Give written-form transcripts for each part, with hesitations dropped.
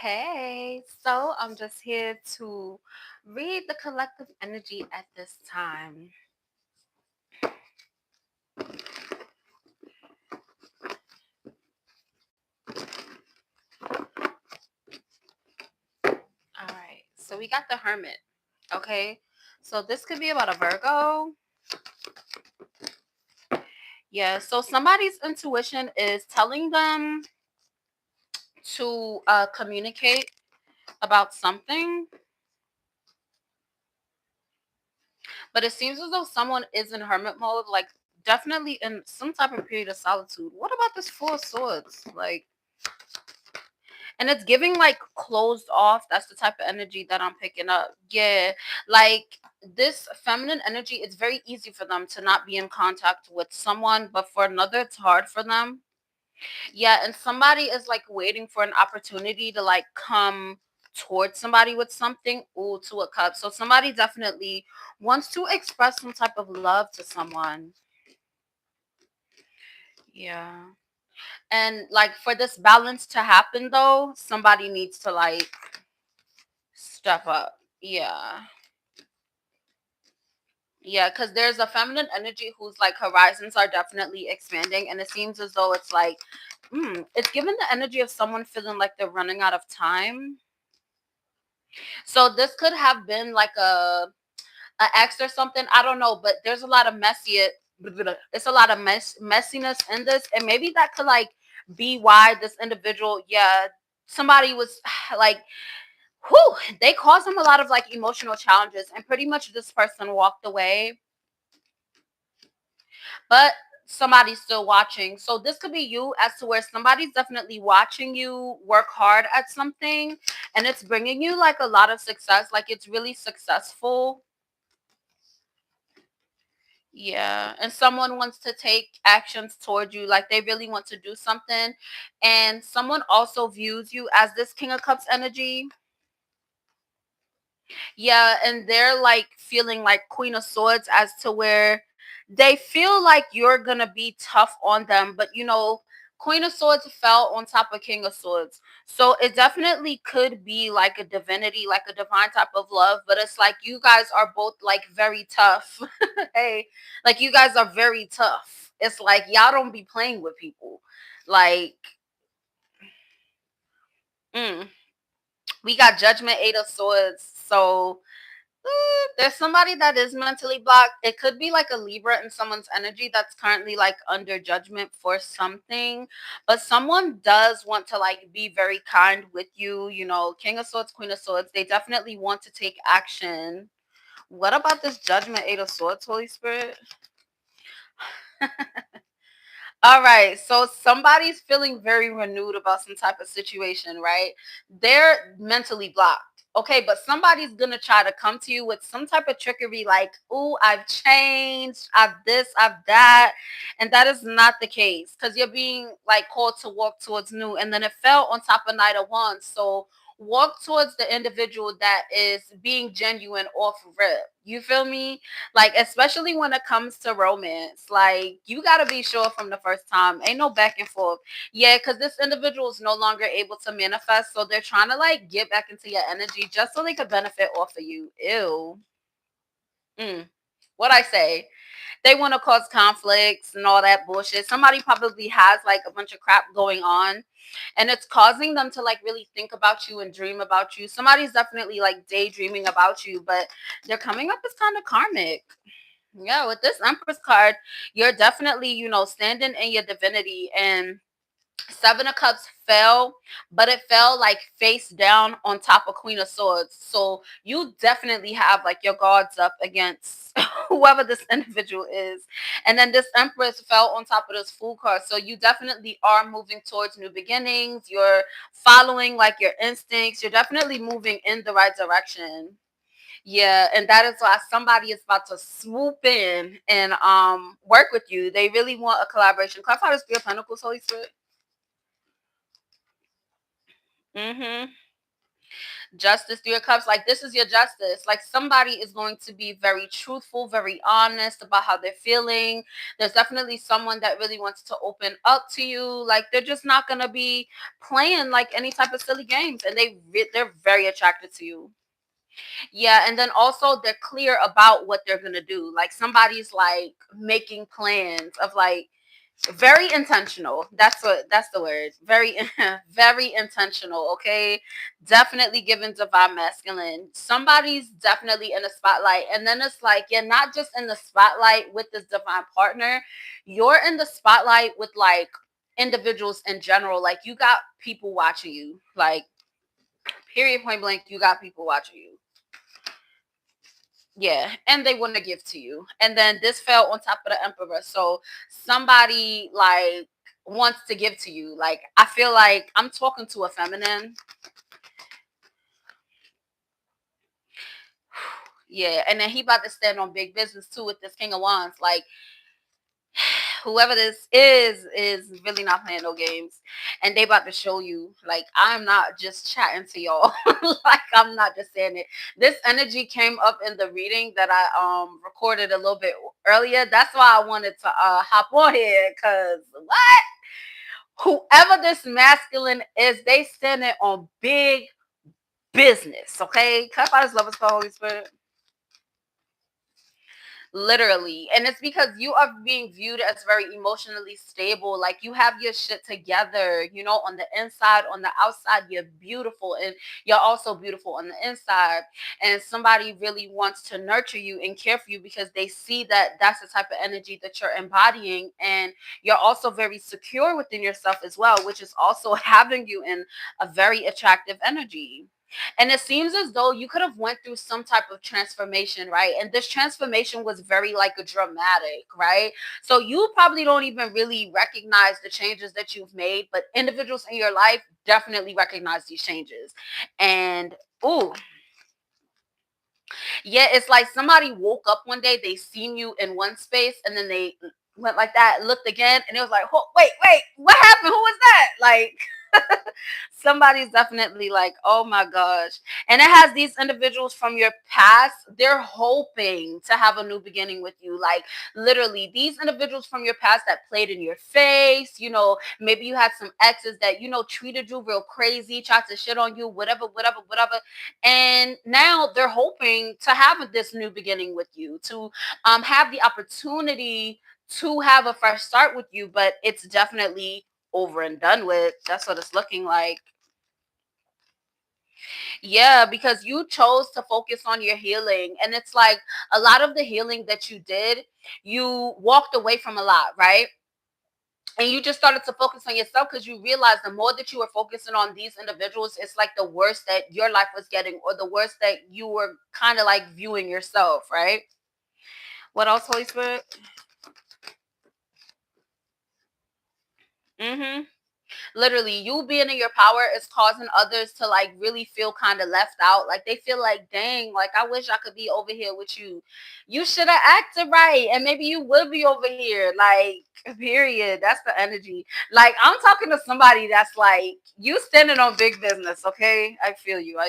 Hey, so I'm just here to read the collective energy at this time. All right, so we got the Hermit. Okay, so this could be about a Virgo. Yeah, so somebody's intuition is telling them to communicate about something, but it seems as though someone is in Hermit mode, like definitely in some type of period of solitude. What about this Four of Swords? Like, and it's giving like closed off. That's the type of energy that I'm picking up. Yeah, like this feminine energy, it's very easy for them to not be in contact with someone, but for another it's hard for them. Yeah, and somebody is like waiting for an opportunity to like come towards somebody with something. Ooh, to a cup. So somebody definitely wants to express some type of love to someone. Yeah, and like for this balance to happen though, somebody needs to like step up. Yeah. Yeah, because there's a feminine energy whose like horizons are definitely expanding, and it seems as though it's like, it's given the energy of someone feeling like they're running out of time. So this could have been like a ex or something. I don't know, but there's a lot of messy. It's a lot of messiness in this, and maybe that could like be why this individual, yeah, somebody was like, whew, they caused him a lot of like emotional challenges, and pretty much this person walked away, but somebody's still watching. So this could be you as to where somebody's definitely watching you work hard at something, and it's bringing you like a lot of success. Like it's really successful. Yeah, and someone wants to take actions towards you, like they really want to do something, and someone also views you as this King of Cups energy. Yeah, and they're like feeling like Queen of Swords as to where they feel like you're gonna be tough on them, but Queen of Swords fell on top of King of Swords. So it definitely could be like a divinity, like a divine type of love, but it's like you guys are both like very tough. Hey, like you guys are very tough. It's like y'all don't be playing with people. Like, mm, we got Judgment, Eight of Swords. So there's somebody that is mentally blocked. It could be like a Libra in someone's energy that's currently like under judgment for something, but someone does want to like be very kind with you. King of Swords, Queen of Swords, they definitely want to take action. What about this Judgment, Eight of Swords, Holy Spirit? All right, so somebody's feeling very renewed about some type of situation, right? They're mentally blocked. Okay, but somebody's gonna try to come to you with some type of trickery, like, "Ooh, I've changed, I've this, I've that," and that is not the case because you're being like called to walk towards new, and then it fell on top of Knight of Wands. So walk towards the individual that is being genuine off rip. You feel me? Like, especially when it comes to romance, like you gotta be sure from the first time. Ain't no back and forth. Yeah, because this individual is no longer able to manifest, so they're trying to like get back into your energy just so they could benefit off of you. Ew. Mm. What I say? They want to cause conflicts and all that bullshit. Somebody probably has like a bunch of crap going on, and it's causing them to like really think about you and dream about you. Somebody's definitely like daydreaming about you, but they're coming up as kind of karmic. Yeah, with this Empress card, you're definitely, standing in your divinity, and Seven of Cups fell, but it fell like face down on top of Queen of Swords. So you definitely have like your guards up against whoever this individual is. And then this Empress fell on top of this Fool card. So you definitely are moving towards new beginnings. You're following like your instincts. You're definitely moving in the right direction. Yeah, and that is why somebody is about to swoop in and work with you. They really want a collaboration. Clarify the Spirit of Pentacles, Holy Spirit. Mm-hmm. Justice through your cups, like this is your justice. Like somebody is going to be very truthful, very honest about how they're feeling. There's definitely someone that really wants to open up to you. Like they're just not gonna be playing like any type of silly games, and they're very attracted to you. Yeah, and then also they're clear about what they're gonna do. Like somebody's like making plans of like very intentional. That's the word. Very very intentional, okay? Definitely given divine masculine. Somebody's definitely in the spotlight. And then it's like you're not just in the spotlight with this divine partner, you're in the spotlight with like individuals in general. Like you got people watching you. Like period point blank, you got people watching you. Yeah, and they want to give to you. And then this fell on top of the emperor. So somebody like wants to give to you. Like I feel like I'm talking to a feminine. Yeah, and then he about to stand on big business too with this King of Wands. Like whoever this is really not playing no games, and they about to show you like I'm not just chatting to y'all. Like I'm not just saying it. This energy came up in the reading that I recorded a little bit earlier. That's why I wanted to hop on here, because what, whoever this masculine is, they standing on big business. Okay, clap out his love, us, Holy Spirit. Literally. And it's because you are being viewed as very emotionally stable. Like you have your shit together, you know, on the inside, on the outside, you're beautiful. And you're also beautiful on the inside. And somebody really wants to nurture you and care for you because they see that that's the type of energy that you're embodying. And you're also very secure within yourself as well, which is also having you in a very attractive energy. And it seems as though you could have went through some type of transformation, right? And this transformation was very like a dramatic, right? So you probably don't even really recognize the changes that you've made, but individuals in your life definitely recognize these changes. And ooh, yeah, it's like somebody woke up one day, they seen you in one space, and then they went like that, looked again, and it was like, oh, wait, what happened? Who was that? Like somebody's definitely like, oh my gosh. And it has these individuals from your past, they're hoping to have a new beginning with you. Like literally, these individuals from your past that played in your face, you know, maybe you had some exes that, you know, treated you real crazy, tried to shit on you, whatever. And now they're hoping to have this new beginning with you, to have the opportunity to have a fresh start with you, but it's definitely over and done with. That's what it's looking like. Yeah, because you chose to focus on your healing. And it's like a lot of the healing that you did, you walked away from a lot, right? And you just started to focus on yourself because you realized the more that you were focusing on these individuals, it's like the worse that your life was getting, or the worse that you were kind of like viewing yourself, right? What else, Holy Spirit? Mm-hmm. Literally, you being in your power is causing others to like really feel kind of left out. Like they feel like, dang, like I wish I could be over here with you. You should have acted right, and maybe you would be over here. Like, period. That's the energy. Like I'm talking to somebody that's like, you standing on big business. Okay, I feel you.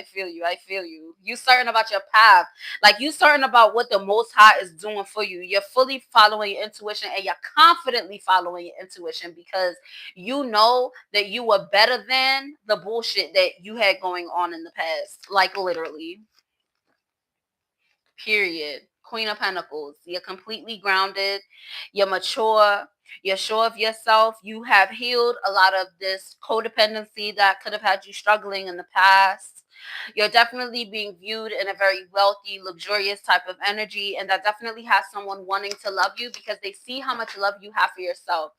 You certain about your path. Like you certain about what the Most High is doing for you. You're fully following your intuition, and you're confidently following your intuition because you know that you were better than the bullshit that you had going on in the past. Like literally. Period. Queen of Pentacles. You're completely grounded. You're mature. You're sure of yourself. You have healed a lot of this codependency that could have had you struggling in the past. You're definitely being viewed in a very wealthy, luxurious type of energy. And that definitely has someone wanting to love you because they see how much love you have for yourself.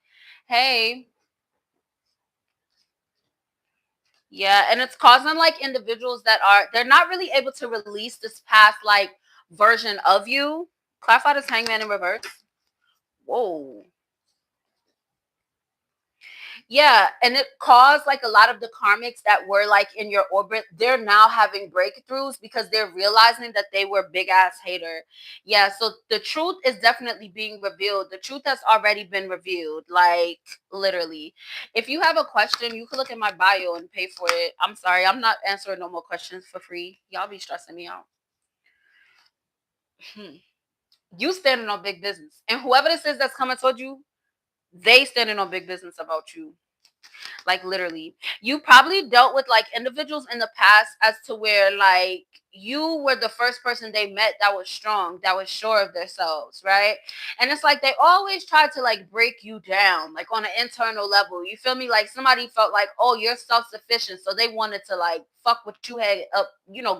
Hey, yeah, and it's causing like individuals that they're not really able to release this past like version of you. Clarify this Hangman in reverse. Whoa. Yeah, and it caused like a lot of the karmics that were like in your orbit, they're now having breakthroughs because they're realizing that they were big ass hater. Yeah, so the truth is definitely being revealed. The truth has already been revealed, like literally. If you have a question, you can look at my bio and pay for it. I'm sorry, I'm not answering no more questions for free. Y'all be stressing me out. Hmm. You standing on big business. And whoever this is that's coming towards you, they standing on big business about you. Like literally, you probably dealt with like individuals in the past as to where like you were the first person they met that was strong, that was sure of themselves, right? And it's like they always try to like break you down, like on an internal level. You feel me? Like somebody felt like, oh, you're self-sufficient, so they wanted to like fuck what you had up,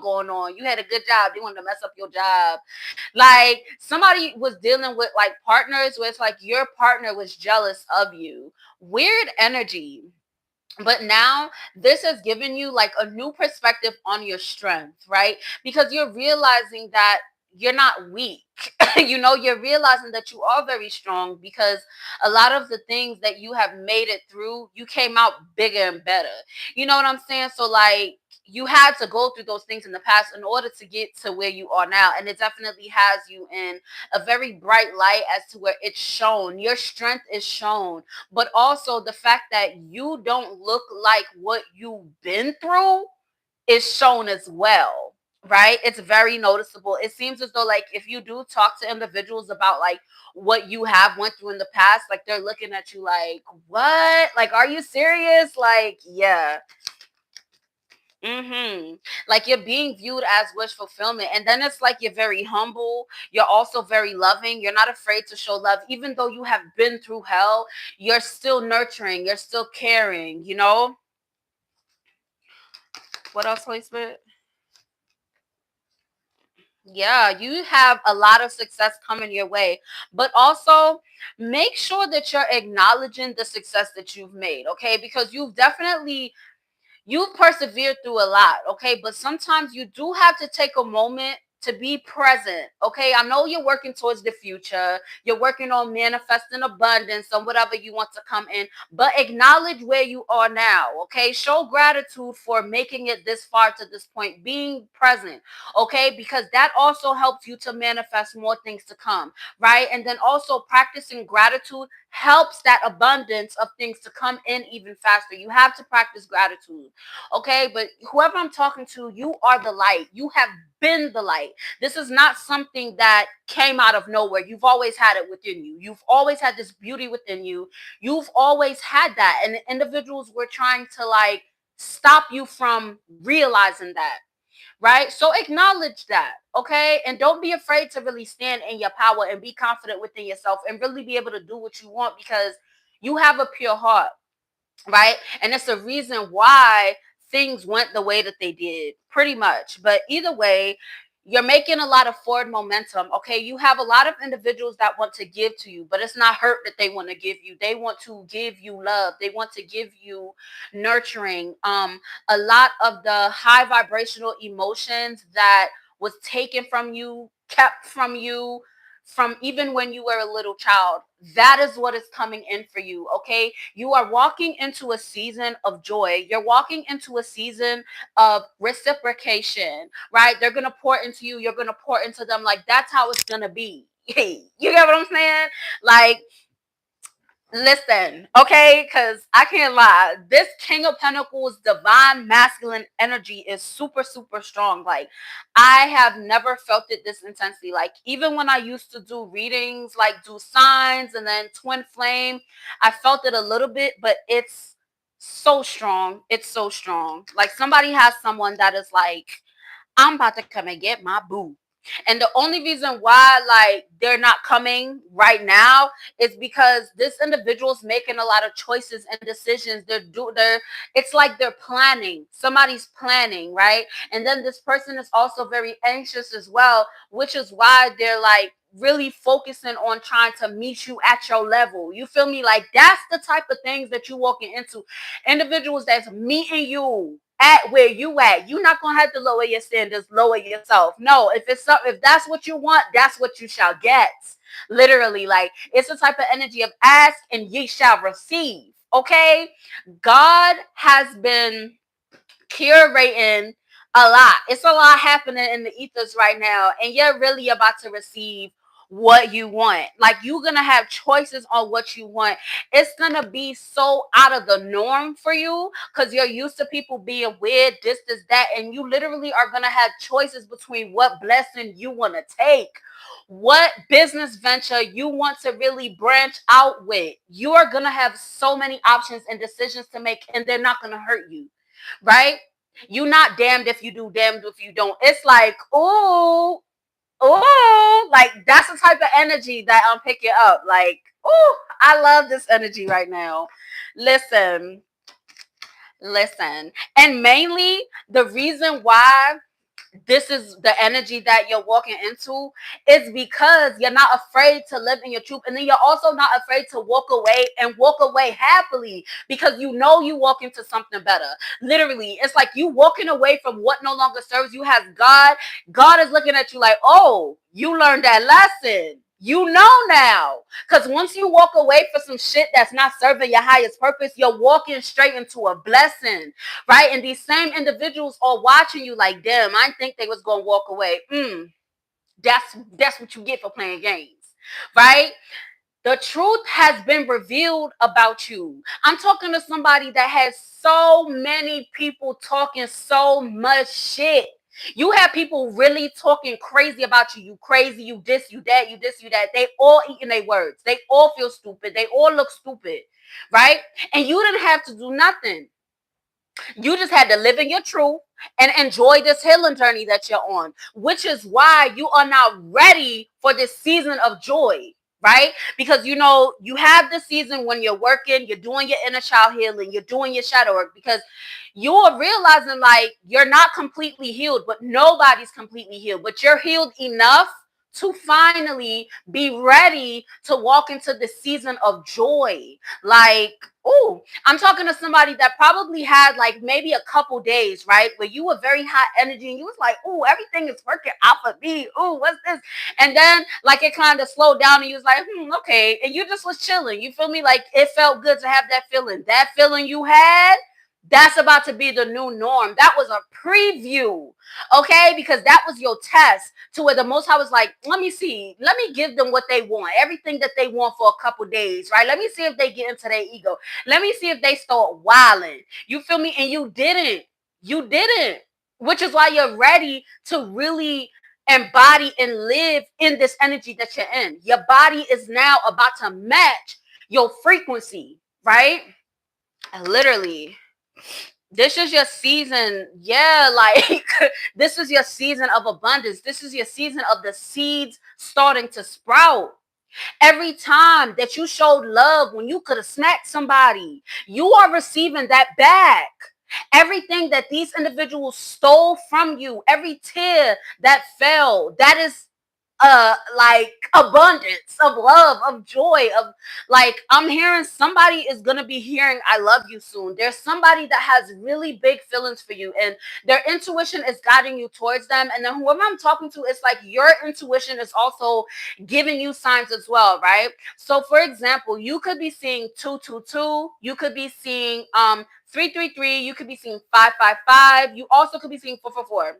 going on. You had a good job, they wanted to mess up your job. Like somebody was dealing with like partners where it's like your partner was jealous of you. Weird energy. But now this has given you like a new perspective on your strength, right? Because you're realizing that you're not weak. You're realizing that you are very strong because a lot of the things that you have made it through, you came out bigger and better. You know what I'm saying? So like you had to go through those things in the past in order to get to where you are now. And it definitely has you in a very bright light as to where it's shown. Your strength is shown, but also the fact that you don't look like what you've been through is shown as well, right? It's very noticeable. It seems as though like if you do talk to individuals about like what you have went through in the past, like they're looking at you like, what? Like, are you serious? Like, yeah. Like you're being viewed as wish fulfillment. And then it's like you're very humble. You're also very loving. You're not afraid to show love. Even though you have been through hell, you're still nurturing. You're still caring. What else, Holy Spirit? Yeah, you have a lot of success coming your way, but also make sure that you're acknowledging the success that you've made, okay? Because you've persevered through a lot, okay? But sometimes you do have to take a moment to be present, okay? I know you're working towards the future. You're working on manifesting abundance or whatever you want to come in, but acknowledge where you are now, okay? Show gratitude for making it this far to this point, being present, okay? Because that also helps you to manifest more things to come, right? And then also practicing gratitude helps that abundance of things to come in even faster. You have to practice gratitude. Okay, but whoever I'm talking to, you are the light. You have been the light. This is not something that came out of nowhere. You've always had it within you. You've always had this beauty within you. You've always had that. And individuals were trying to like stop you from realizing that, right? So acknowledge that, okay? And don't be afraid to really stand in your power and be confident within yourself and really be able to do what you want because you have a pure heart, right? And it's the reason why things went the way that they did, pretty much. But either way, you're making a lot of forward momentum. Okay, you have a lot of individuals that want to give to you, but it's not hurt that they want to give you. They want to give you love. They want to give you nurturing. A lot of the high vibrational emotions that was taken from you, kept from you, from even when you were a little child. That is what is coming in for you, okay? You are walking into a season of joy. You're walking into a season of reciprocation, right? They're going to pour into you. You're going to pour into them. Like, that's how it's going to be. Hey, you get what I'm saying? Like, listen, okay, because I can't lie. This King of Pentacles divine masculine energy is super, super strong. Like, I have never felt it this intensely. Like, even when I used to do readings, like do signs and then twin flame, I felt it a little bit, but it's so strong. It's so strong. Like, somebody has someone that is like, I'm about to come and get my boo. And the only reason why like they're not coming right now is because this individual's making a lot of choices and decisions. They're it's like they're planning. Somebody's planning, right? And then this person is also very anxious as well, which is why they're like really focusing on trying to meet you at your level. You feel me? Like that's the type of things that you're walking into. Individuals that's meeting you at where you at. You're not gonna have to lower your standards, lower yourself. No, if that's what you want, that's what you shall get. Literally, like it's the type of energy of ask and ye shall receive. Okay, God has been curating a lot. It's a lot happening in the ethers right now, and you're really about to receive what you want. Like, you're gonna have choices on what you want. It's gonna be so out of the norm for you because you're used to people being weird, this, that, and you literally are gonna have choices between what blessing you want to take, what business venture you want to really branch out with. You are gonna have so many options and decisions to make, and they're not gonna hurt you, right? You not damned if you do, damned if you don't. It's like, ooh, ooh, like that's the type of energy that I'm picking up. Like, ooh, I love this energy right now. Listen, listen. And mainly the reason why this is the energy that you're walking into is because you're not afraid to live in your truth, and then you're also not afraid to walk away and walk away happily because you know you walk into something better. Literally, it's like you walking away from what no longer serves you. Has God is looking at you like, oh, you learned that lesson, you know now. Because once you walk away for some shit that's not serving your highest purpose, you're walking straight into a blessing, right? And these same individuals are watching you like, damn, I didn't think they was gonna walk away. That's what you get for playing games, right? The truth has been revealed about you. I'm talking to somebody that has so many people talking so much shit. You have people really talking crazy about you. You crazy, you this, you that, you this, you that. They all eating their words. They all feel stupid. They all look stupid, right? And you didn't have to do nothing. You just had to live in your truth and enjoy this healing journey that you're on, which is why you are now ready for this season of joy, right? Because you know, you have the season when you're working, you're doing your inner child healing, you're doing your shadow work, because you are realizing like you're not completely healed, but nobody's completely healed, but you're healed enough to finally be ready to walk into the season of joy. Like, oh, I'm talking to somebody that probably had like maybe a couple days, right? Where you were very high energy and you was like, oh, everything is working out for me. Oh, what's this? And then like it kind of slowed down and you was like, okay. And you just was chilling. You feel me? Like it felt good to have that feeling. That feeling you had, that's about to be the new norm. That was a preview, okay? Because that was your test to where the Most High was like, let me see. Let me give them what they want, everything that they want for a couple days, right? Let me see if they get into their ego. Let me see if they start wilding. You feel me? And you didn't. You didn't. Which is why you're ready to really embody and live in this energy that you're in. Your body is now about to match your frequency, right? Literally. This is your season. Yeah, like this is your season of abundance. This is your season of the seeds starting to sprout. Every time that you showed love when you could have smacked somebody, you are receiving that back. Everything that these individuals stole from you, every tear that fell, that is like abundance of love, of joy, of like I'm hearing somebody is gonna be hearing I love you soon. There's somebody that has really big feelings for you and their intuition is guiding you towards them. And then whoever I'm talking to, it's like your intuition is also giving you signs as well, right? So for example, you could be seeing 222, you could be seeing 333, you could be seeing 555, you also could be seeing 444,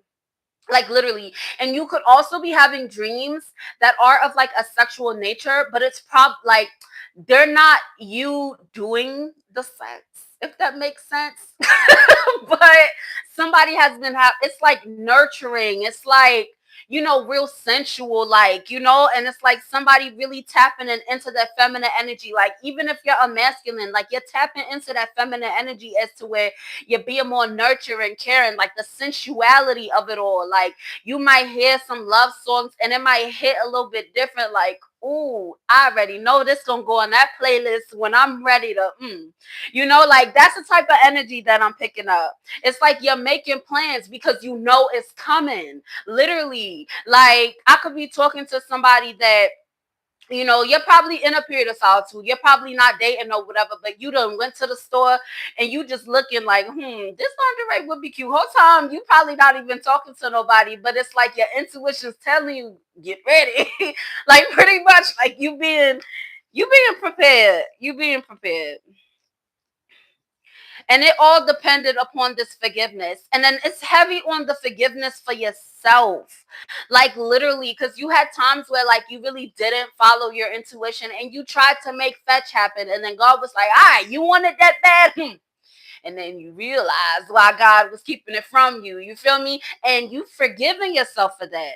like literally. And you could also be having dreams that are of like a sexual nature, but it's like they're not you doing the sex, if that makes sense. But somebody has been it's like nurturing, it's like, you know, real sensual, like, you know, and it's like somebody really tapping into that feminine energy. Like even if you're a masculine, like you're tapping into that feminine energy as to where you're being more nurturing, caring, like the sensuality of it all. Like you might hear some love songs and it might hit a little bit different, like, ooh, I already know this gonna go on that playlist when I'm ready to you know, like that's the type of energy that I'm picking up. It's like you're making plans because you know it's coming. Literally, like I could be talking to somebody that, you know, you're probably in a period of solitude. You're probably not dating or whatever, but you done went to the store and you just looking like, this lingerie would be cute. Whole time you probably not even talking to nobody, but it's like your intuition's telling you, get ready. Like pretty much like you being prepared. You being prepared. And it all depended upon this forgiveness. And then it's heavy on the forgiveness for yourself. Like literally, because you had times where like you really didn't follow your intuition and you tried to make fetch happen. And then God was like, all right, you wanted that bad. And then you realize why God was keeping it from you. You feel me? And you forgiving yourself for that.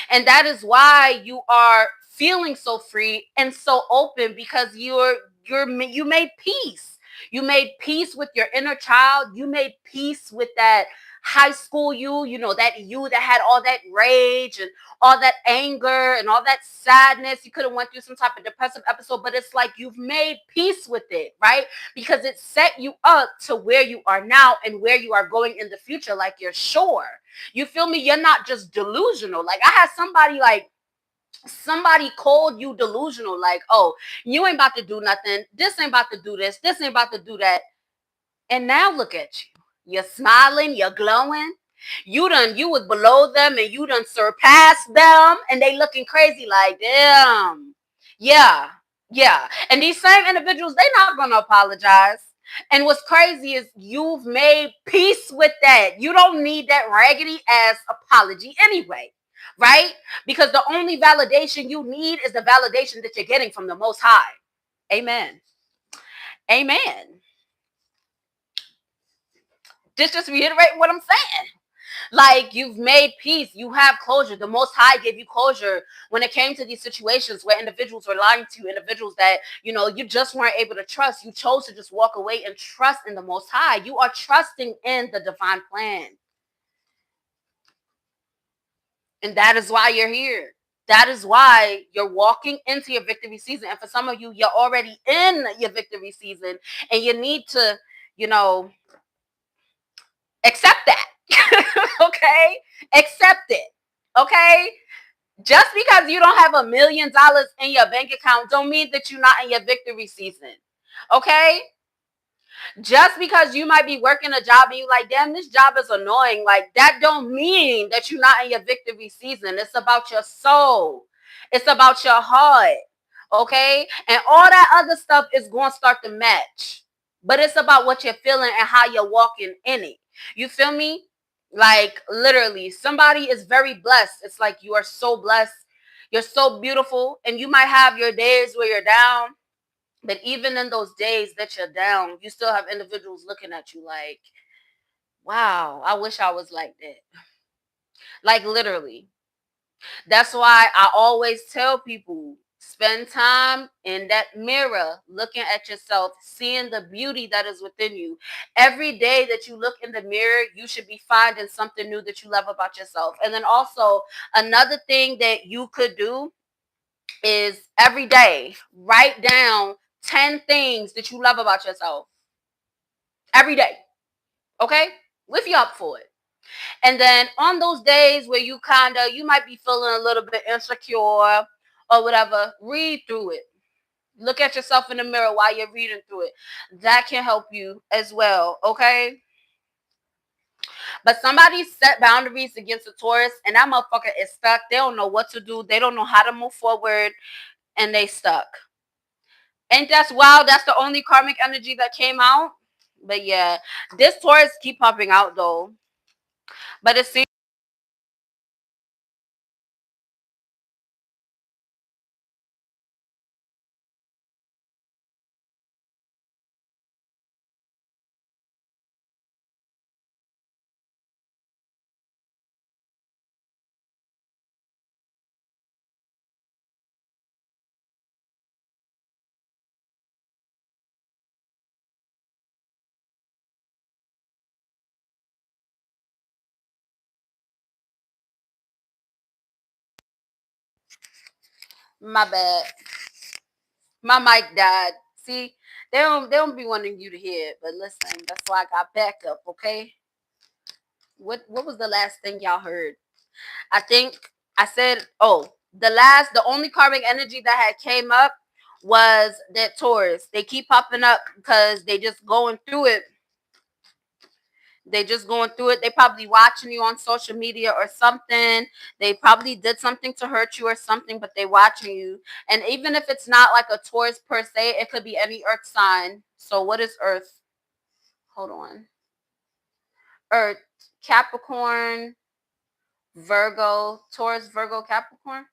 And that is why you are feeling so free and so open, because you made peace. You made peace with your inner child. You made peace with that high school you know, that you that had all that rage and all that anger and all that sadness. You could have went through some type of depressive episode, but it's like you've made peace with it, right? Because it set you up to where you are now and where you are going in the future. Like you're sure. You feel me? You're not just delusional. Like I had somebody called you delusional, like, oh, you ain't about to do nothing. This ain't about to do this. This ain't about to do that. And now look at you. You're smiling, you're glowing. You was below them and you done surpassed them and they looking crazy like, damn. Yeah. Yeah. And these same individuals, they not gonna apologize. And what's crazy is you've made peace with that. You don't need that raggedy ass apology anyway. Right? Because the only validation you need is the validation that you're getting from the Most High. Amen. Amen. Just reiterate what I'm saying. Like you've made peace, you have closure. The Most High gave you closure when it came to these situations where individuals were lying to you, individuals that you know you just weren't able to trust. You chose to just walk away and trust in the Most High. You are trusting in the divine plan, and that is why you're here. That is why you're walking into your victory season. And for some of you, you're already in your victory season, and you need to, you know, accept that. Okay, accept it. Okay, just because you don't have $1 million in your bank account don't mean that you're not in your victory season. Okay, just because you might be working a job and you like, damn, this job is annoying, like that don't mean that you're not in your victory season. It's about your soul, it's about your heart. Okay, and all that other stuff is going to start to match, but it's about what you're feeling and how you're walking in it. You feel me? Like literally somebody is very blessed. It's like you are so blessed, you're so beautiful, and you might have your days where you're down, but even in those days that you're down, you still have individuals looking at you like, wow, I wish I was like that. Like literally. That's why I always tell people, spend time in that mirror, looking at yourself, seeing the beauty that is within you. Every day that you look in the mirror, you should be finding something new that you love about yourself. And then also, another thing that you could do is every day write down 10 things that you love about yourself every day. Okay? If you're up for it. And then on those days where you might be feeling a little bit insecure or whatever, read through it. Look at yourself in the mirror while you're reading through it. That can help you as well. Okay? But somebody set boundaries against a Taurus and that motherfucker is stuck. They don't know what to do. They don't know how to move forward and they stuck. Ain't that wild? That's the only karmic energy that came out. But yeah, this Taurus keep popping out though. But it seems my bad. My mic died. See, they don't be wanting you to hear it, but listen, that's why I got backup, okay? What was the last thing y'all heard? I think I said, oh, the only karmic energy that had came up was that Taurus. They keep popping up because they just going through it. They just going through it. They probably watching you on social media or something. They probably did something to hurt you or something, but they watching you. And even if it's not like a Taurus per se, it could be any earth sign. So what is earth? hold on. Earth, Capricorn, Virgo, Taurus, Virgo, Capricorn.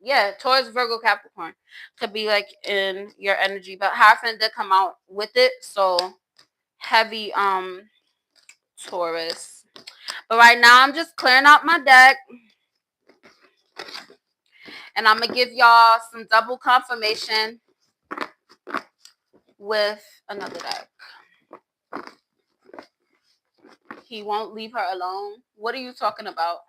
Yeah, Taurus, Virgo, Capricorn could be like in your energy, but Hierophant did come out with it, so heavy Taurus. But right now I'm just clearing out my deck, and I'm gonna give y'all some double confirmation with another deck. He won't leave her alone. What are you talking about?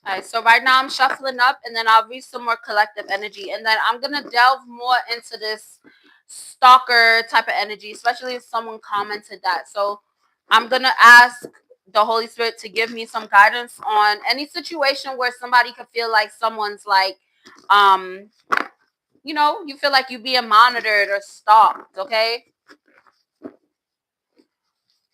All right, so right now I'm shuffling up, and then I'll read some more collective energy, and then I'm gonna delve more into this stalker type of energy, especially if someone commented that. So I'm gonna ask the Holy Spirit to give me some guidance on any situation where somebody could feel like someone's like, um, you feel like you being monitored or stalked. Okay,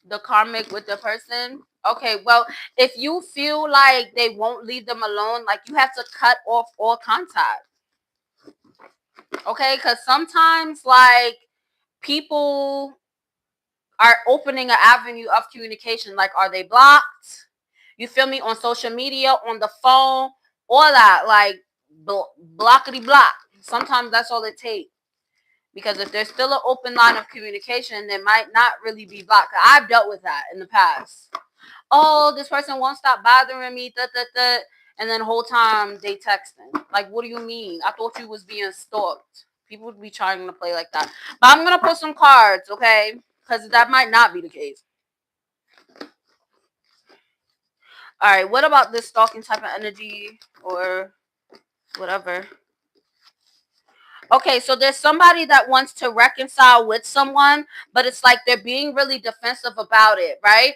the karmic with the person. Okay, well, if you feel like they won't leave them alone, like you have to cut off all contact. Okay, because sometimes like people are opening an avenue of communication. Like, are they blocked? You feel me? On social media, on the phone, all that. Like, blockity block. Sometimes that's all it takes. Because if there's still an open line of communication, they might not really be blocked. I've dealt with that in the past. Oh, this person won't stop bothering me, and then the whole time they texting. Like, what do you mean? I thought you was being stalked. People would be trying to play like that. But I'm gonna put some cards, okay? Because that might not be the case. All right, what about this stalking type of energy or whatever? Okay, so there's somebody that wants to reconcile with someone, but it's like they're being really defensive about it, right?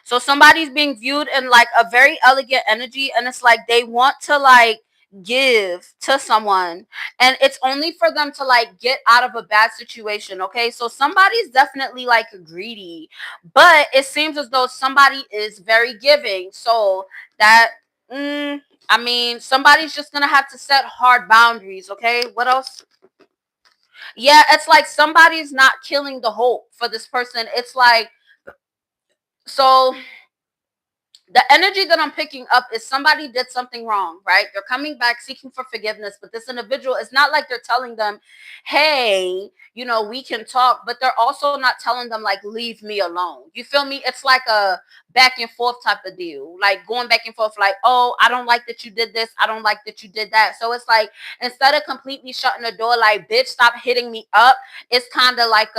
So somebody's being viewed in like a very elegant energy, and it's like they want to like give to someone, and it's only for them to like get out of a bad situation. Okay, so somebody's definitely like greedy, but it seems as though somebody is very giving. So that I mean, somebody's just gonna have to set hard boundaries. Okay, what else? Yeah, it's like somebody's not killing the hope for this person. It's like, so the energy that I'm picking up is somebody did something wrong, right? They're coming back seeking for forgiveness, but this individual, it's not like they're telling them, hey, we can talk, but they're also not telling them, like, leave me alone. You feel me? It's like a back and forth type of deal, like going back and forth, like, oh, I don't like that you did this. I don't like that you did that. So it's like, instead of completely shutting the door, like, bitch, stop hitting me up, it's kind of like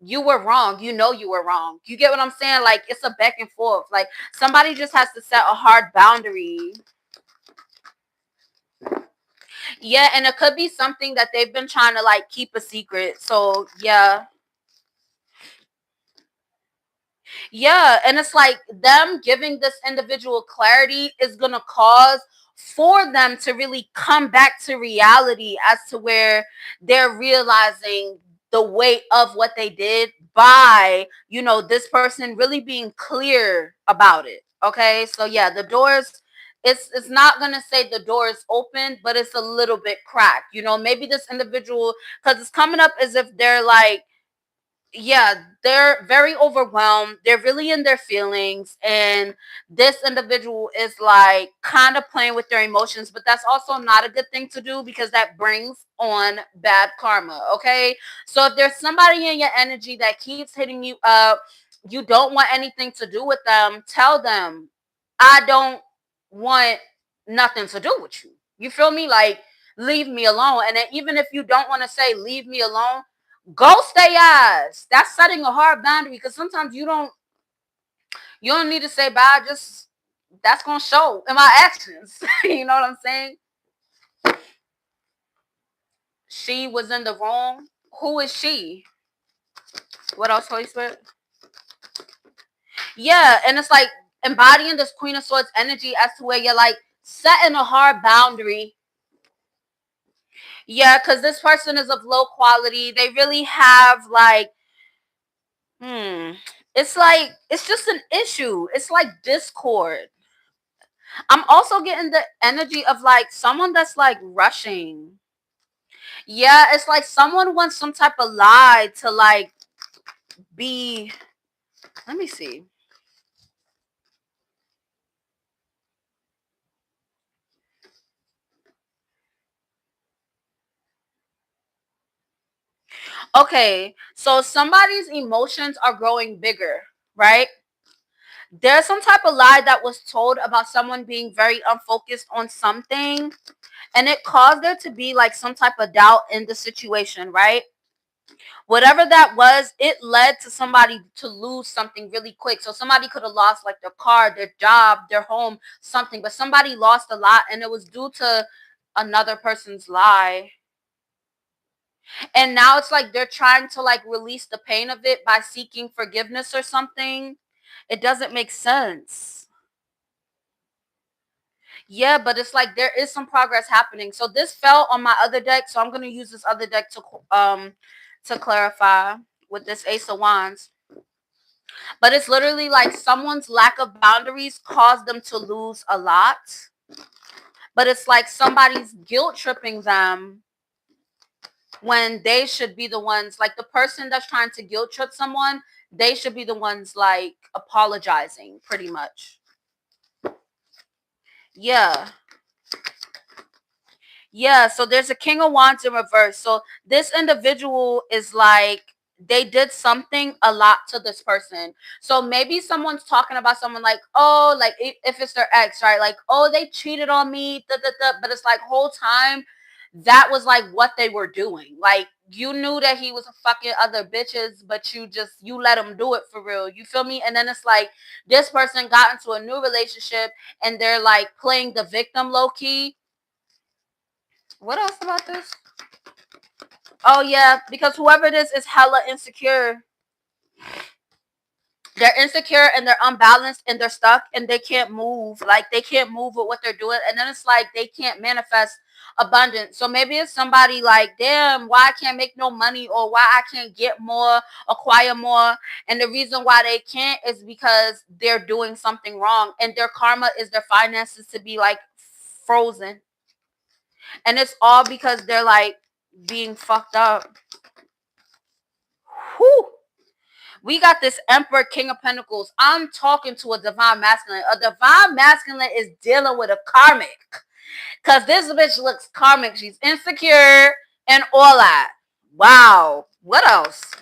you were wrong. You were wrong. You get what I'm saying? Like, it's a back and forth. Like, somebody just has to set a hard boundary. Yeah, and it could be something that they've been trying to like keep a secret. So yeah. Yeah, and it's like them giving this individual clarity is going to cause for them to really come back to reality as to where they're realizing the weight of what they did by, this person really being clear about it. Okay? So yeah, the doors, it's not going to say the door is open, but it's a little bit cracked. Maybe this individual, cuz it's coming up as if they're like, yeah, they're very overwhelmed. They're really in their feelings, and this individual is like kind of playing with their emotions, but that's also not a good thing to do because that brings on bad karma. Okay, so if there's somebody in your energy that keeps hitting you up, you don't want anything to do with them, tell them, I don't want nothing to do with you. You feel me? Like, leave me alone. And then even if you don't want to say leave me alone, ghost they ass. That's setting a hard boundary, because sometimes you don't need to say bye. Just, that's gonna show in my actions. You know what I'm saying? She was in the wrong. Who is she? What else, Holy Spirit? Yeah, and it's like embodying this Queen of Swords energy as to where you're like setting a hard boundary. Yeah, because this person is of low quality. They really have like, hmm. It's like it's just an issue. It's like discord. I'm also getting the energy of like someone that's like rushing. Yeah, it's like someone wants some type of lie to like be. Let me see. Okay, so somebody's emotions are growing bigger, right? There's some type of lie that was told about someone being very unfocused on something, and it caused there to be like some type of doubt in the situation, right? Whatever that was, it led to somebody to lose something really quick. So somebody could have lost like their car, their job, their home, something, but somebody lost a lot, and it was due to another person's lie. And now it's like they're trying to like release the pain of it by seeking forgiveness or something. It doesn't make sense. Yeah, but it's like there is some progress happening. So this fell on my other deck, so I'm going to use this other deck to clarify with this Ace of Wands. But it's literally like someone's lack of boundaries caused them to lose a lot. But it's like somebody's guilt tripping them when they should be the ones, like the person that's trying to guilt trip someone, they should be the ones like apologizing pretty much. Yeah. Yeah, so there's a King of Wands in reverse. So this individual is like they did something a lot to this person. So maybe someone's talking about someone like, oh, like if it's their ex, right? Like, oh, they cheated on me, da, da, da. But it's like whole time that was like what they were doing. Like you knew that he was fucking other bitches, but you let him do it for real. You feel me? And then it's like this person got into a new relationship and they're like playing the victim low key. What else about this? Oh yeah, because whoever it is hella insecure. They're insecure and they're unbalanced and they're stuck and they can't move. Like they can't move with what they're doing. And then it's like they can't manifest abundance. So maybe it's somebody like, damn, why I can't make no money or why I can't get more, acquire more. And the reason why they can't is because they're doing something wrong. And their karma is their finances to be like frozen. And it's all because they're like being fucked up. Whew. We got this Emperor King of Pentacles. I'm talking to a divine masculine. A divine masculine is dealing with a karmic. Because this bitch looks karmic. She's insecure and all that. Wow. What else?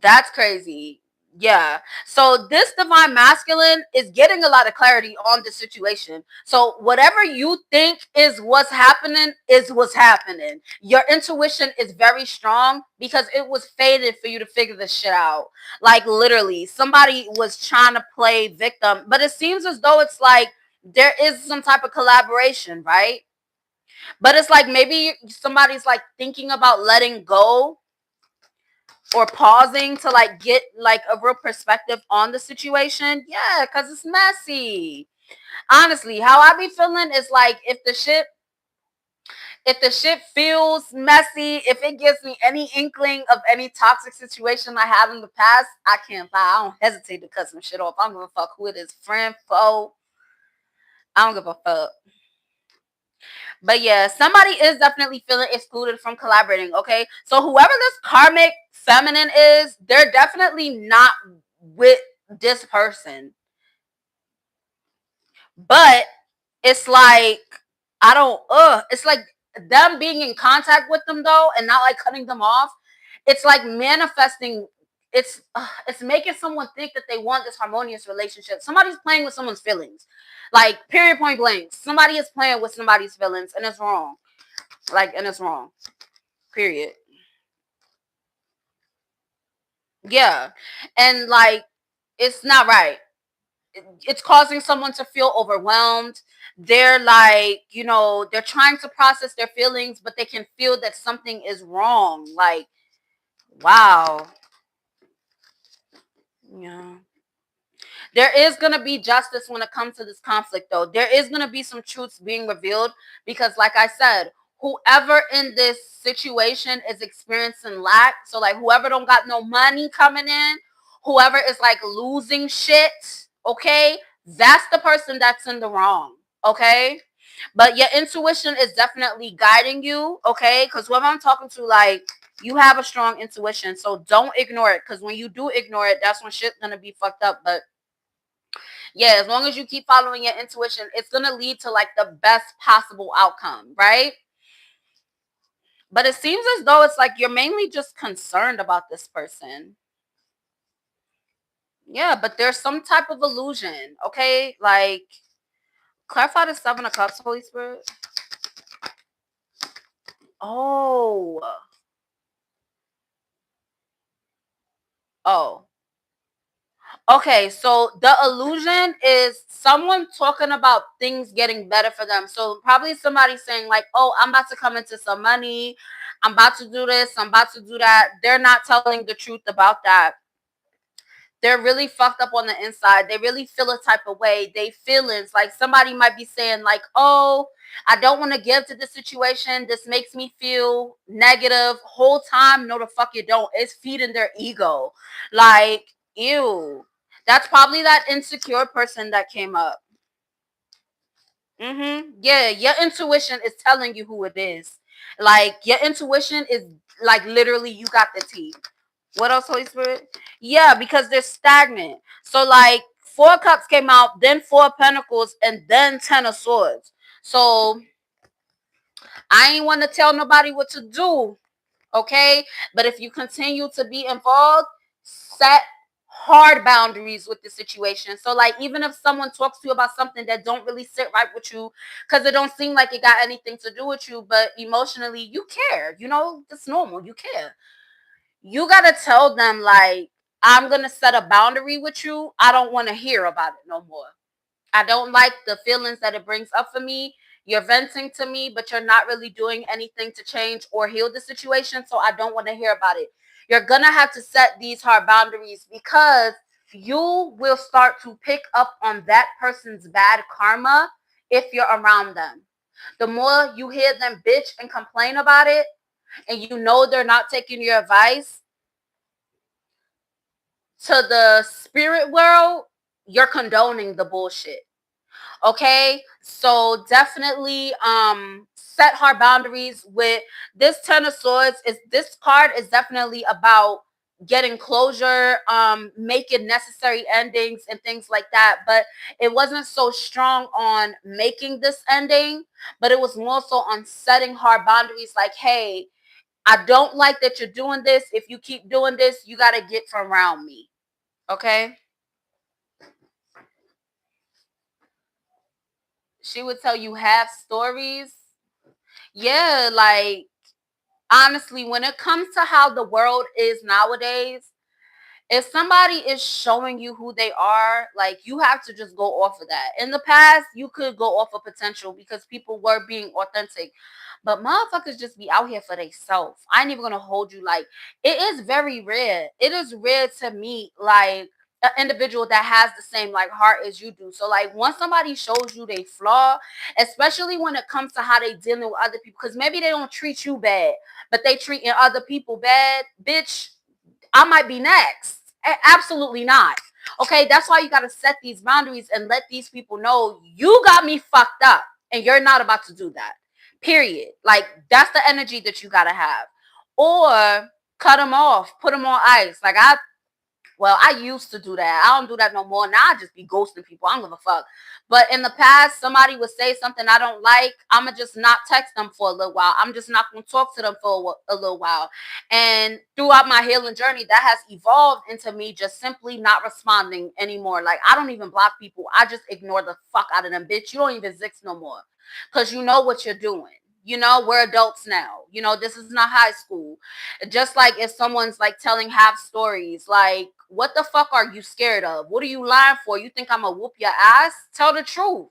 That's crazy. Yeah. So this divine masculine is getting a lot of clarity on the situation. So whatever you think is what's happening is what's happening. Your intuition is very strong because it was fated for you to figure this shit out. Like literally, somebody was trying to play victim, but it seems as though it's like there is some type of collaboration, right? But it's like maybe somebody's like thinking about letting go or pausing to like get like a real perspective on the situation. Yeah, because it's messy. Honestly, how I be feeling is like if the shit feels messy, if it gives me any inkling of any toxic situation I had in the past, I can't lie. I don't hesitate to cut some shit off. I don't give a fuck who it is, friend, foe. I don't give a fuck. But yeah, somebody is definitely feeling excluded from collaborating. Okay, so whoever this karmic feminine is, they're definitely not with this person. But it's like I don't. It's like them being in contact with them though, and not like cutting them off. It's like manifesting. It's making someone think that they want this harmonious relationship. Somebody's playing with someone's feelings, like period, point blank. Somebody is playing with somebody's feelings, and it's wrong. Like, and it's wrong. Period. Yeah, and like it's not right. It's causing someone to feel overwhelmed. They're like, they're trying to process their feelings, but they can feel that something is wrong. Like, wow. Yeah. There is going to be justice when it comes to this conflict, though. There is going to be some truths being revealed because, like I said, whoever in this situation is experiencing lack, so like whoever don't got no money coming in, whoever is like losing shit, okay, that's the person that's in the wrong, okay? But your intuition is definitely guiding you, okay? Because whoever I'm talking to, like, you have a strong intuition, so don't ignore it. Because when you do ignore it, that's when shit's gonna be fucked up. But yeah, as long as you keep following your intuition, it's gonna lead to like the best possible outcome, right? But it seems as though it's like you're mainly just concerned about this person. Yeah, but there's some type of illusion, okay? Like, clarify the Seven of Cups, Holy Spirit. Oh, oh. Okay, so the illusion is someone talking about things getting better for them. So probably somebody saying like, "Oh, I'm about to come into some money. I'm about to do this. I'm about to do that." They're not telling the truth about that. They're really fucked up on the inside. They really feel a type of way. They feelings like somebody might be saying like, "Oh, I don't want to give to this situation. This makes me feel negative." Whole time, no, the fuck you don't. It's feeding their ego. Like, ew. That's probably that insecure person that came up. Yeah, your intuition is telling you who it is. Like your intuition is like literally you got the tea. What else, Holy Spirit? Yeah, because they're stagnant. So like Four of Cups came out, then Four of Pentacles, and then Ten of Swords. So I ain't want to tell nobody what to do, okay? But if you continue to be involved, set hard boundaries with the situation. So like even if someone talks to you about something that don't really sit right with you because it don't seem like it got anything to do with you, but emotionally you care, you know, it's normal, you care. You gotta tell them like, I'm gonna set a boundary with you. I don't want to hear about it no more. I don't like the feelings that it brings up for me. You're venting to me, but you're not really doing anything to change or heal the situation. So I don't want to hear about it. You're going to have to set these hard boundaries because you will start to pick up on that person's bad karma if you're around them. The more you hear them bitch and complain about it, and you know they're not taking your advice, to the spirit world, you're condoning the bullshit. Okay, so definitely set hard boundaries with this Ten of Swords. Is this card is definitely about getting closure, making necessary endings and things like that, but it wasn't so strong on making this ending, but it was more so on setting hard boundaries like, hey, I don't like that you're doing this. If you keep doing this, you got to get from around me. Okay, she would tell you half stories. Yeah, like honestly, when it comes to how the world is nowadays, if somebody is showing you who they are, like you have to just go off of that. In the past, you could go off of potential because people were being authentic. But motherfuckers just be out here for themselves. I ain't even gonna hold you. Like, it is very rare. It is rare to meet like an individual that has the same like heart as you do. So like once somebody shows you they flaw, especially when it comes to how they dealing with other people, because maybe they don't treat you bad, but they treating other people bad, bitch, I might be next. Absolutely not. Okay, that's why you got to set these boundaries and let these people know you got me fucked up and you're not about to do that. Period. Like, that's the energy that you got to have. Or cut them off, put them on ice. Like, I used to do that. I don't do that no more. Now I just be ghosting people. I don't give a fuck. But in the past, somebody would say something I don't like. I'ma just not text them for a little while. I'm just not gonna talk to them for a little while. And throughout my healing journey, that has evolved into me just simply not responding anymore. Like I don't even block people. I just ignore the fuck out of them. Bitch, you don't even exist no more. Cause you know what you're doing. You know, we're adults now. You know, this is not high school. Just like if someone's like telling half stories, like, what the fuck are you scared of? What are you lying for? You think I'm gonna whoop your ass? Tell the truth.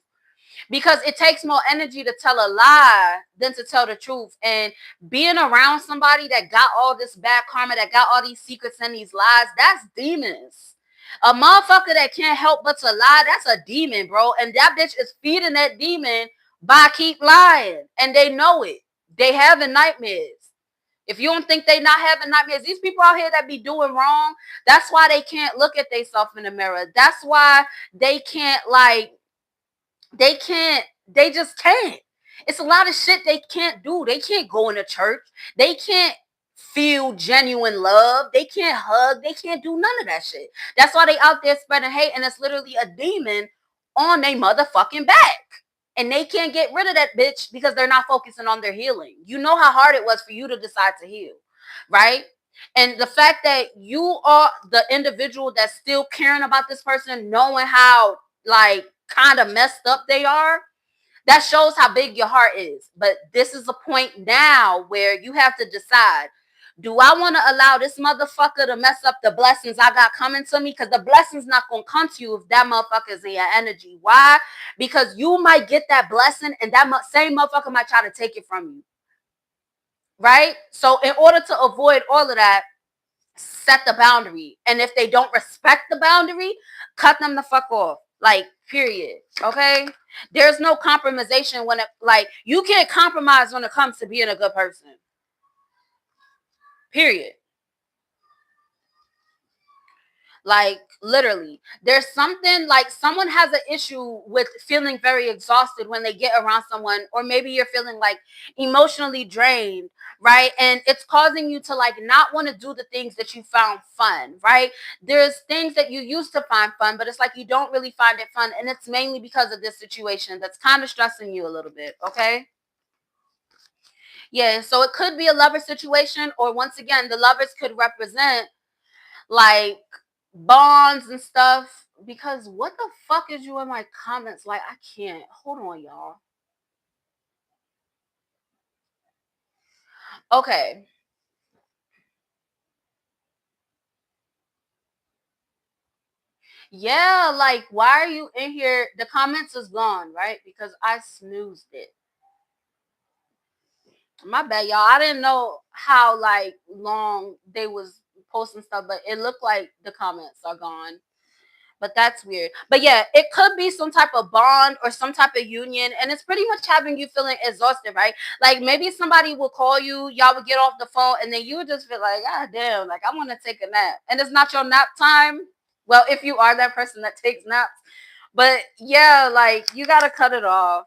Because it takes more energy to tell a lie than to tell the truth. And being around somebody that got all this bad karma, that got all these secrets and these lies, that's demons. A motherfucker that can't help but to lie, that's a demon, bro. And that bitch is feeding that demon by keep lying. And they know it. They having nightmares. If you don't think they not having nightmares, these people out here that be doing wrong, that's why they can't look at themselves in the mirror. That's why they can't they just can't. It's a lot of shit they can't do. They can't go into church. They can't feel genuine love. They can't hug. They can't do none of that shit. That's why they out there spreading hate, and it's literally a demon on their motherfucking back. And they can't get rid of that bitch because they're not focusing on their healing. You know how hard it was for you to decide to heal, right? And the fact that you are the individual that's still caring about this person, knowing how like kind of messed up they are, that shows how big your heart is. But this is a point now where you have to decide, do I want to allow this motherfucker to mess up the blessings I got coming to me? Because the blessings not going to come to you if that motherfucker is in your energy. Why? Because you might get that blessing and that same motherfucker might try to take it from you. Right? So in order to avoid all of that, set the boundary. And if they don't respect the boundary, cut them the fuck off. Like, period. Okay? There's no compromisation when it, like, you can't compromise when it comes to being a good person. Period. Like, literally, there's something like someone has an issue with feeling very exhausted when they get around someone, or maybe you're feeling like emotionally drained, right? And it's causing you to like not want to do the things that you found fun, right? There's things that you used to find fun, but it's like you don't really find it fun. And it's mainly because of this situation that's kind of stressing you a little bit, okay? Yeah, so it could be a lover situation, or once again, the lovers could represent like bonds and stuff. Because what the fuck is you in my comments? Like, I can't. Hold on, y'all. Okay. Yeah, like, why are you in here? The comments is gone, right? Because I snoozed it. My bad, y'all. I didn't know how like long they was posting stuff, but it looked like the comments are gone. But that's weird. But yeah, it could be some type of bond or some type of union, and it's pretty much having you feeling exhausted, right? Like maybe somebody will call you, y'all would get off the phone, and then you would just feel like, God damn, like I want to take a nap, and it's not your nap time. Well, if you are that person that takes naps, but yeah, like you gotta cut it off.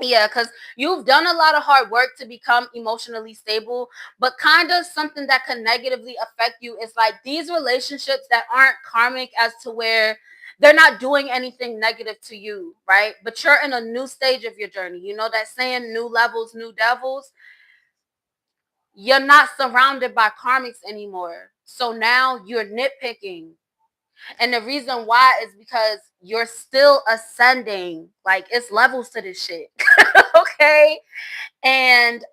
Yeah, because you've done a lot of hard work to become emotionally stable, but kind of something that can negatively affect you is like these relationships that aren't karmic as to where they're not doing anything negative to you, right? But you're in a new stage of your journey. You know that saying, new levels, new devils? You're not surrounded by karmics anymore. So now you're nitpicking. And the reason why is because you're still ascending. Like it's levels to this shit. Okay. And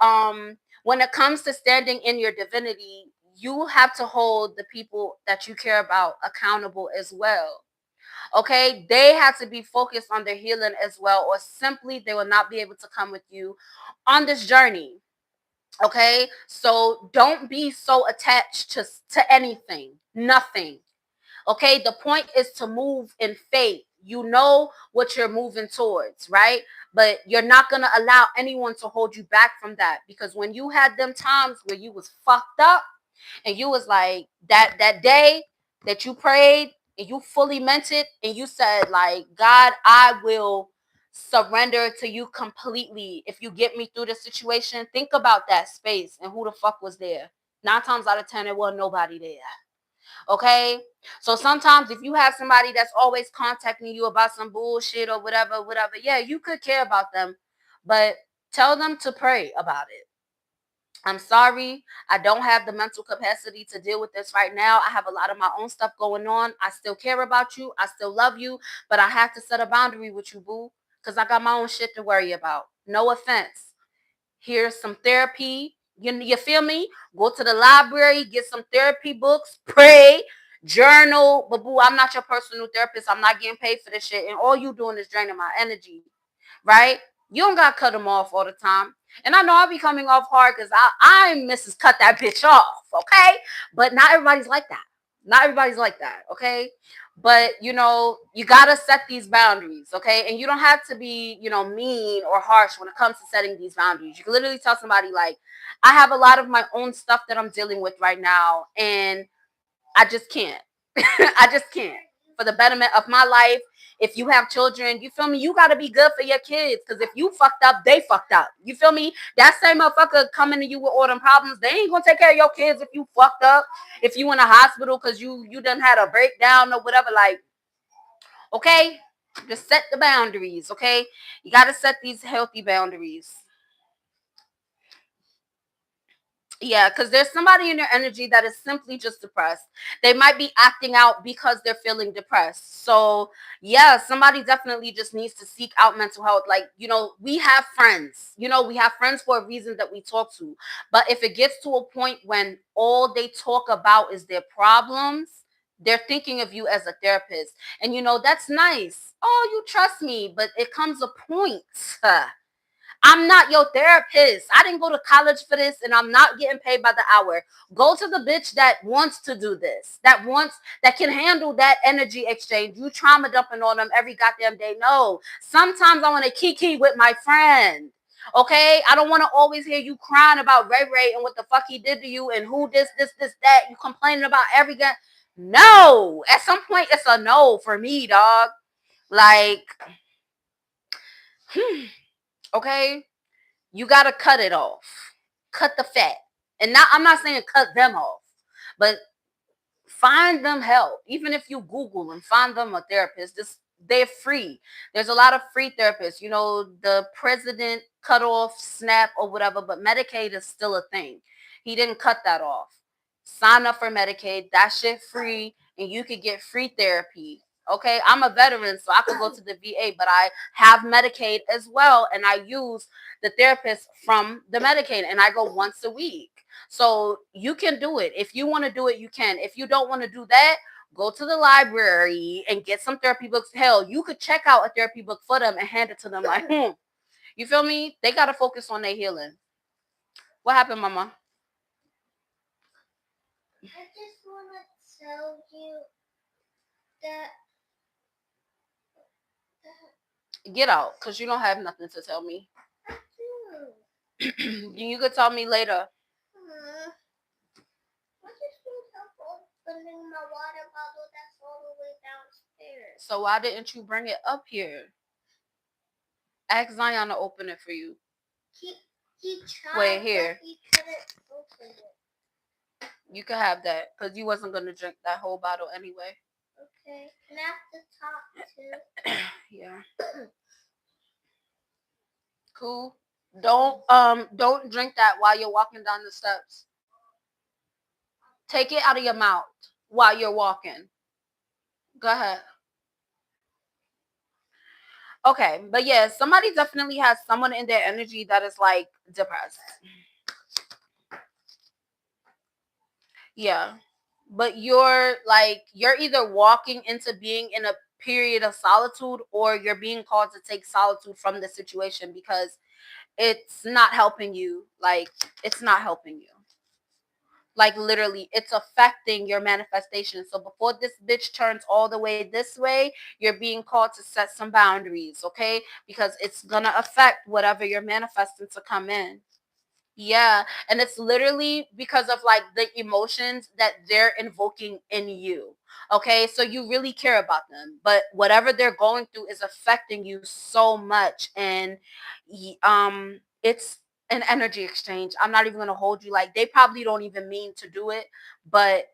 when it comes to standing in your divinity, you have to hold the people that you care about accountable as well. Okay, they have to be focused on their healing as well, or simply they will not be able to come with you on this journey. Okay, so don't be so attached to anything, nothing. Okay, the point is to move in faith. You know what you're moving towards, right? But you're not going to allow anyone to hold you back from that, because when you had them times where you was fucked up and you was like that day that you prayed and you fully meant it and you said like, God, I will surrender to you completely if you get me through the situation. Think about that space and who the fuck was there. 9 times out of 10 there wasn't nobody there. Okay, so sometimes if you have somebody that's always contacting you about some bullshit or whatever, yeah, you could care about them, but tell them to pray about it. I'm sorry, I don't have the mental capacity to deal with this right now. I have a lot of my own stuff going on. I still care about you, I still love you, but I have to set a boundary with you, boo, because I got my own shit to worry about. No offense. Here's some therapy. You feel me? Go to the library, get some therapy books, pray, journal. But boo, I'm not your personal therapist. I'm not getting paid for this shit. And all you doing is draining my energy, right? You don't got to cut them off all the time. And I know I'll be coming off hard because I'm Mrs. Cut that bitch off, okay? But not everybody's like that. Not everybody's like that, okay? But you gotta set these boundaries, okay? And you don't have to be, mean or harsh when it comes to setting these boundaries. You can literally tell somebody like, I have a lot of my own stuff that I'm dealing with right now, and I just can't. I just can't. For the betterment of my life, if you have children, you feel me? You gotta be good for your kids. Cause if you fucked up, they fucked up. You feel me? That same motherfucker coming to you with all them problems, they ain't gonna take care of your kids if you fucked up. If you in a hospital cause you done had a breakdown or whatever, like, okay? Just set the boundaries, okay? You gotta set these healthy boundaries. Yeah, because there's somebody in your energy that is simply just depressed. They might be acting out because they're feeling depressed. So, yeah, somebody definitely just needs to seek out mental health. Like, we have friends. We have friends for a reason that we talk to. But if it gets to a point when all they talk about is their problems, they're thinking of you as a therapist. And, that's nice. Oh, you trust me. But it comes a point. I'm not your therapist. I didn't go to college for this and I'm not getting paid by the hour. Go to the bitch that wants to do this, that can handle that energy exchange. You trauma dumping on them every goddamn day. No. Sometimes I want to kiki with my friend. Okay? I don't want to always hear you crying about Ray Ray and what the fuck he did to you and who this, that. You complaining about every guy. No. At some point, it's a no for me, dog. Like, okay? You got to cut it off. Cut the fat. And I'm not saying cut them off, but find them help. Even if you Google and find them a therapist, they're free. There's a lot of free therapists. The president cut off SNAP or whatever, but Medicaid is still a thing. He didn't cut that off. Sign up for Medicaid. That shit free, and you could get free therapy. Okay, I'm a veteran, so I could go to the VA, but I have Medicaid as well, and I use the therapist from the Medicaid, and I go once a week. So you can do it. If you want to do it, you can. If you don't want to do that, go to the library and get some therapy books. Hell, you could check out a therapy book for them and hand it to them like, You feel me? They got to focus on their healing. What happened, mama? I just want to tell you that Get out, because you don't have nothing to tell me. I do. You could tell me later. I just need help opening my water bottle that's all the way downstairs. So why didn't you bring it up here? Ask Zion to open it for you. He tried. Wait, here. He couldn't open it. You could have that, because you wasn't going to drink that whole bottle anyway. Okay. Can I have the top too? Yeah. Cool. Don't drink that while you're walking down the steps. Take it out of your mouth while you're walking. Go ahead. Okay, but yeah, somebody definitely has someone in their energy that is like depressed. Yeah. But you're either walking into being in a period of solitude, or you're being called to take solitude from the situation because it's not helping you. Like, it's not helping you. Like, literally, it's affecting your manifestation. So before this bitch turns all the way this way, you're being called to set some boundaries, okay? Because it's gonna affect whatever you're manifesting to come in. Yeah, and it's literally because of like the emotions that they're invoking in you. Okay, so you really care about them, but whatever they're going through is affecting you so much, and it's an energy exchange. I'm not even gonna hold you. Like, they probably don't even mean to do it, but